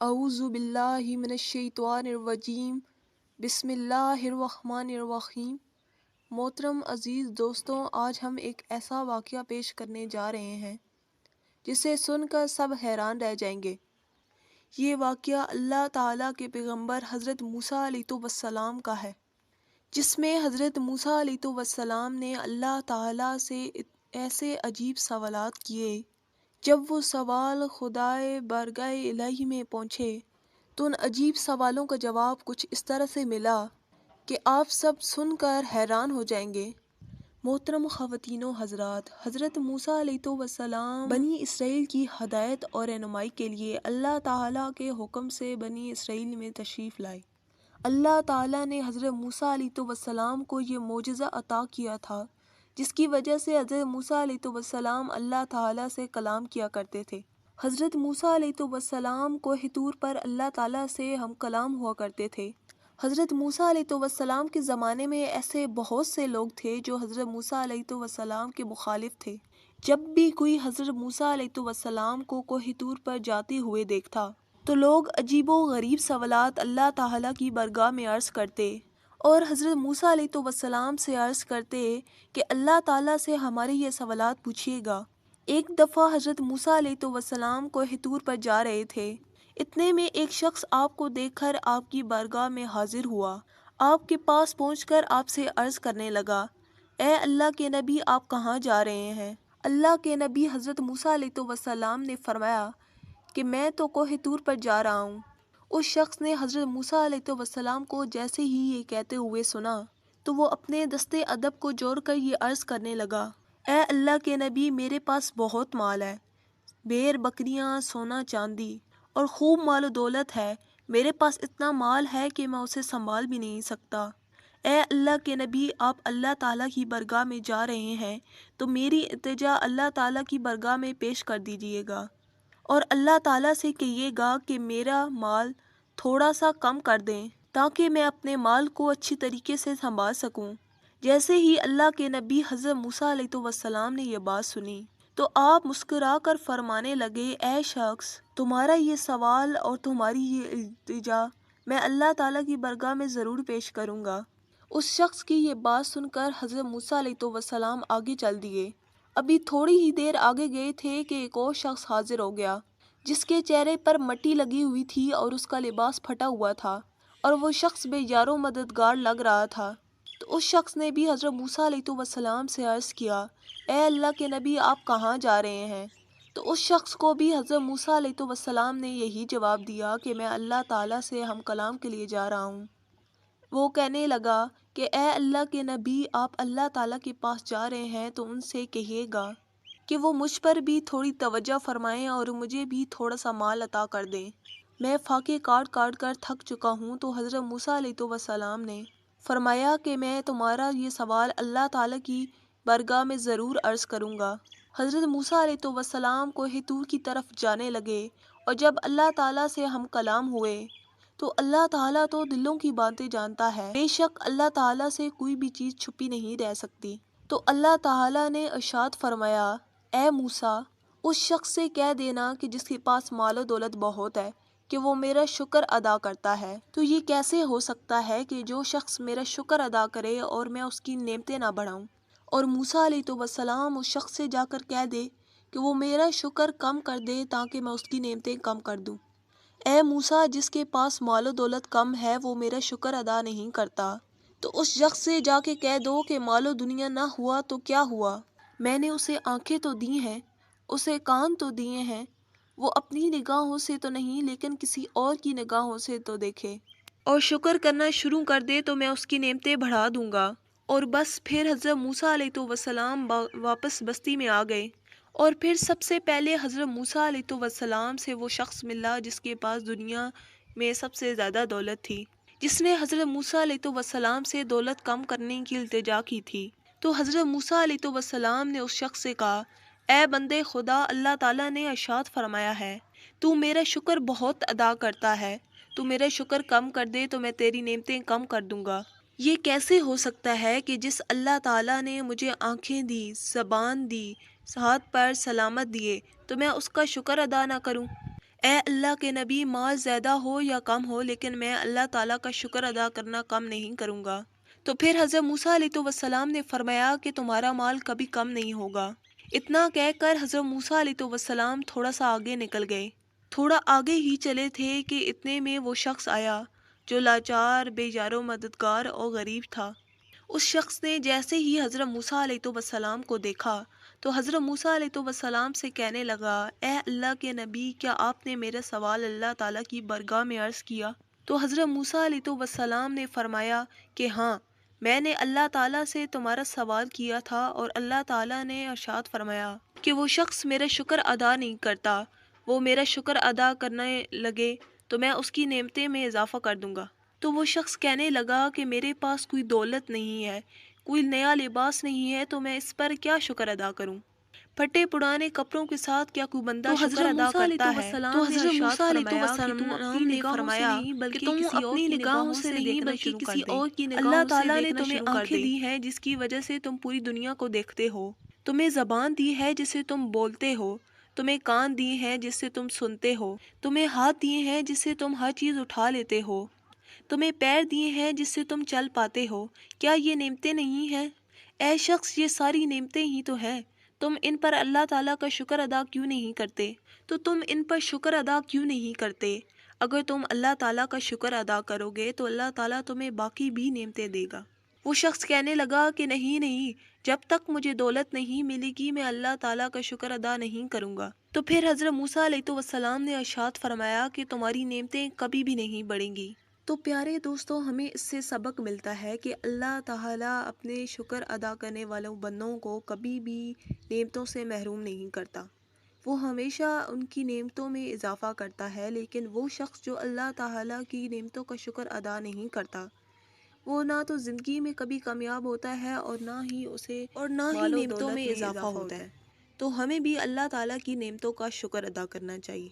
اعوذ باللہ من الشیطان الرجیم بسم اللہ الرحمن الرحیم۔ محترم عزیز دوستوں، آج ہم ایک ایسا واقعہ پیش کرنے جا رہے ہیں جسے سن کر سب حیران رہ جائیں گے۔ یہ واقعہ اللہ تعالیٰ کے پیغمبر حضرت موسیٰ علیہ السلام کا ہے، جس میں حضرت موسیٰ علیہ السلام نے اللہ تعالیٰ سے ایسے عجیب سوالات کیے۔ جب وہ سوال خدائے بارگاہ الہی میں پہنچے تو ان عجیب سوالوں کا جواب کچھ اس طرح سے ملا کہ آپ سب سن کر حیران ہو جائیں گے۔ محترم خواتین و حضرات، حضرت موسیٰ علیہ السلام بنی اسرائیل کی ہدایت اور رہنمائی کے لیے اللہ تعالیٰ کے حکم سے بنی اسرائیل میں تشریف لائے۔ اللہ تعالیٰ نے حضرت موسیٰ علیہ السلام کو یہ معجزہ عطا کیا تھا، جس کی وجہ سے حضرت موسیٰ علیہ السلام اللہ تعالیٰ سے کلام کیا کرتے تھے۔ حضرت موسیٰ علیہ السلام کوہ طور پر اللہ تعالیٰ سے ہم کلام ہوا کرتے تھے۔ حضرت موسیٰ علیہ السلام کے زمانے میں ایسے بہت سے لوگ تھے جو حضرت موسیٰ علیہ السلام کے مخالف تھے۔ جب بھی کوئی حضرت موسیٰ علیہ السلام کو کوہ طور پر جاتے ہوئے دیکھتا تو لوگ عجیب و غریب سوالات اللہ تعالیٰ کی بارگاہ میں عرض کرتے اور حضرت موسیٰ علیہ السلام سے عرض کرتے کہ اللہ تعالیٰ سے ہمارے یہ سوالات پوچھیے گا۔ ایک دفعہ حضرت موسیٰ علیہ السلام کوہ طور پر جا رہے تھے، اتنے میں ایک شخص آپ کو دیکھ کر آپ کی بارگاہ میں حاضر ہوا۔ آپ کے پاس پہنچ کر آپ سے عرض کرنے لگا، اے اللہ کے نبی، آپ کہاں جا رہے ہیں؟ اللہ کے نبی حضرت موسیٰ علیہ السلام نے فرمایا کہ میں تو کوہ طور پر جا رہا ہوں۔ اس شخص نے حضرت موسیٰ علیہ السلام کو جیسے ہی یہ کہتے ہوئے سنا تو وہ اپنے دستے ادب کو جوڑ کر یہ عرض کرنے لگا، اے اللہ کے نبی، میرے پاس بہت مال ہے، بھیڑ بکریاں، سونا چاندی اور خوب مال و دولت ہے۔ میرے پاس اتنا مال ہے کہ میں اسے سنبھال بھی نہیں سکتا۔ اے اللہ کے نبی، آپ اللہ تعالیٰ کی بارگاہ میں جا رہے ہیں تو میری التجا اللہ تعالیٰ کی بارگاہ میں پیش کر دیجیے گا اور اللہ تعالیٰ سے کہیے گا کہ میرا مال تھوڑا سا کم کر دیں تاکہ میں اپنے مال کو اچھی طریقے سے سنبھال سکوں۔ جیسے ہی اللہ کے نبی حضرت موسیٰ علیہ السلام نے یہ بات سنی تو آپ مسکرا کر فرمانے لگے، اے شخص، تمہارا یہ سوال اور تمہاری یہ التجا میں اللہ تعالیٰ کی بارگاہ میں ضرور پیش کروں گا۔ اس شخص کی یہ بات سن کر حضرت موسیٰ علیہ السلام آگے چل دیے۔ ابھی تھوڑی ہی دیر آگے گئے تھے کہ ایک اور شخص حاضر ہو گیا، جس کے چہرے پر مٹی لگی ہوئی تھی اور اس کا لباس پھٹا ہوا تھا اور وہ شخص بے یار و مددگار لگ رہا تھا۔ تو اس شخص نے بھی حضرت موسیٰ علیہ السلام سے عرض کیا، اے اللہ کے نبی، آپ کہاں جا رہے ہیں؟ تو اس شخص کو بھی حضرت موسیٰ علیہ السلام نے یہی جواب دیا کہ میں اللہ تعالیٰ سے ہم کلام کے لیے جا رہا ہوں۔ وہ کہنے لگا کہ اے اللہ کے نبی، آپ اللہ تعالیٰ کے پاس جا رہے ہیں تو ان سے کہیے گا کہ وہ مجھ پر بھی تھوڑی توجہ فرمائیں اور مجھے بھی تھوڑا سا مال عطا کر دیں۔ میں فاقے کاٹ کاٹ کر تھک چکا ہوں۔ تو حضرت موسیٰ علیہ السلام نے فرمایا کہ میں تمہارا یہ سوال اللہ تعالیٰ کی بارگاہ میں ضرور عرض کروں گا۔ حضرت موسیٰ علیہ السلام کوہ طور کی طرف جانے لگے اور جب اللہ تعالیٰ سے ہم کلام ہوئے تو اللہ تعالیٰ تو دلوں کی باتیں جانتا ہے، بے شک اللہ تعالیٰ سے کوئی بھی چیز چھپی نہیں رہ سکتی۔ تو اللہ تعالیٰ نے ارشاد فرمایا، اے موسیٰ، اس شخص سے کہہ دینا کہ جس کے پاس مال و دولت بہت ہے کہ وہ میرا شکر ادا کرتا ہے۔ تو یہ کیسے ہو سکتا ہے کہ جو شخص میرا شکر ادا کرے اور میں اس کی نعمتیں نہ بڑھاؤں؟ اور موسیٰ علیہ السلام اس شخص سے جا کر کہہ دے کہ وہ میرا شکر کم کر دے تاکہ میں اس کی نعمتیں کم کر دوں۔ اے موسیٰ، جس کے پاس مال و دولت کم ہے وہ میرا شکر ادا نہیں کرتا، تو اس شخص سے جا کے کہہ دو کہ مال و دنیا نہ ہوا تو کیا ہوا، میں نے اسے آنکھیں تو دی ہیں، اسے کان تو دیے ہیں، وہ اپنی نگاہوں سے تو نہیں لیکن کسی اور کی نگاہوں سے تو دیکھے اور شکر کرنا شروع کر دے تو میں اس کی نعمتیں بڑھا دوں گا۔ اور بس پھر حضرت موسیٰ علیہ السلام واپس بستی میں آ گئے اور پھر سب سے پہلے حضرت موسیٰ علیہ السلام سے وہ شخص ملا جس کے پاس دنیا میں سب سے زیادہ دولت تھی، جس نے حضرت موسیٰ علیہ السلام سے دولت کم کرنے کی التجا کی تھی۔ تو حضرت موسیٰ علیہ السلام نے اس شخص سے کہا، اے بندے خدا، اللہ تعالیٰ نے ارشاد فرمایا ہے تو میرا شکر بہت ادا کرتا ہے، تو میرا شکر کم کر دے تو میں تیری نعمتیں کم کر دوں گا۔ یہ کیسے ہو سکتا ہے کہ جس اللہ تعالیٰ نے مجھے آنکھیں دی، زبان دی، ہاتھ پیر سلامت دیے، تو میں اس کا شکر ادا نہ کروں؟ اے اللہ کے نبی، مال زیادہ ہو یا کم ہو لیکن میں اللہ تعالیٰ کا شکر ادا کرنا کم نہیں کروں گا۔ تو پھر حضرت موسیٰ علیہ السلام نے فرمایا کہ تمہارا مال کبھی کم نہیں ہوگا۔ اتنا کہہ کر حضرت موسیٰ علیہ السلام تھوڑا سا آگے نکل گئے۔ تھوڑا آگے ہی چلے تھے کہ اتنے میں وہ شخص آیا جو لاچار، بے یار و مددگار اور غریب تھا۔ اس شخص نے جیسے ہی حضرت موسیٰ علیہ السلام کو دیکھا تو حضرت موسیٰ علیہ السلام سے کہنے لگا، اے اللہ کے نبی، کیا آپ نے میرا سوال اللہ تعالیٰ کی بارگاہ میں عرض کیا؟ تو حضرت موسیٰ علیہ السلام نے فرمایا کہ ہاں، میں نے اللہ تعالیٰ سے تمہارا سوال کیا تھا، اور اللہ تعالیٰ نے ارشاد فرمایا کہ وہ شخص میرا شکر ادا نہیں کرتا، وہ میرا شکر ادا کرنے لگے تو میں اس کی نعمتیں میں اضافہ کر دوں گا۔ تو وہ شخص کہنے لگا کہ میرے پاس کوئی دولت نہیں ہے، کوئی نیا لباس نہیں ہے، تو میں اس پر کیا شکر ادا کروں؟ پھٹے پرانے کپڑوں کے ساتھ کیا کوئی بندہ شکر ادا کرتا ہے؟ تو حضرت موسیٰ علیہ السلام نے فرمایا کہ تم اپنی نگاہوں سے نہیں بلکہ کسی اور کی نگاہوں سے دیکھنا شروع کر دے۔ اللہ تعالیٰ نے تمہیں آنکھیں دی ہیں جس کی وجہ سے تم پوری دنیا کو دیکھتے ہو، تمہیں زبان دی ہے جس سے تم بولتے ہو، تمہیں کان دیے ہیں جس سے تم سنتے ہو، تمہیں ہاتھ دیے ہیں جس سے تم ہر چیز اٹھا لیتے ہو، تمہیں پیر دیے ہیں جس سے تم چل پاتے ہو۔ کیا یہ نعمتیں نہیں ہیں؟ اے شخص، یہ ساری نعمتیں ہی تو ہیں، تم ان پر اللہ تعالیٰ کا شکر ادا کیوں نہیں کرتے؟ تو تم ان پر شکر ادا کیوں نہیں کرتے؟ اگر تم اللہ تعالیٰ کا شکر ادا کرو گے تو اللہ تعالیٰ تمہیں باقی بھی نعمتیں دے گا۔ وہ شخص کہنے لگا کہ نہیں، جب تک مجھے دولت نہیں ملے گی میں اللہ تعالیٰ کا شکر ادا نہیں کروں گا۔ تو پھر حضرت موسیٰ علیہ السلام نے ارشاد فرمایا کہ تمہاری نعمتیں کبھی بھی نہیں بڑھیں گی۔ تو پیارے دوستو، ہمیں اس سے سبق ملتا ہے کہ اللہ تعالیٰ اپنے شکر ادا کرنے والوں بندوں کو کبھی بھی نعمتوں سے محروم نہیں کرتا، وہ ہمیشہ ان کی نعمتوں میں اضافہ کرتا ہے۔ لیکن وہ شخص جو اللہ تعالیٰ کی نعمتوں کا شکر ادا نہیں کرتا، وہ نہ تو زندگی میں کبھی کامیاب ہوتا ہے اور نہ ہی نعمتوں میں اضافہ ہوتا ہے۔ تو ہمیں بھی اللہ تعالیٰ کی نعمتوں کا شکر ادا کرنا چاہیے۔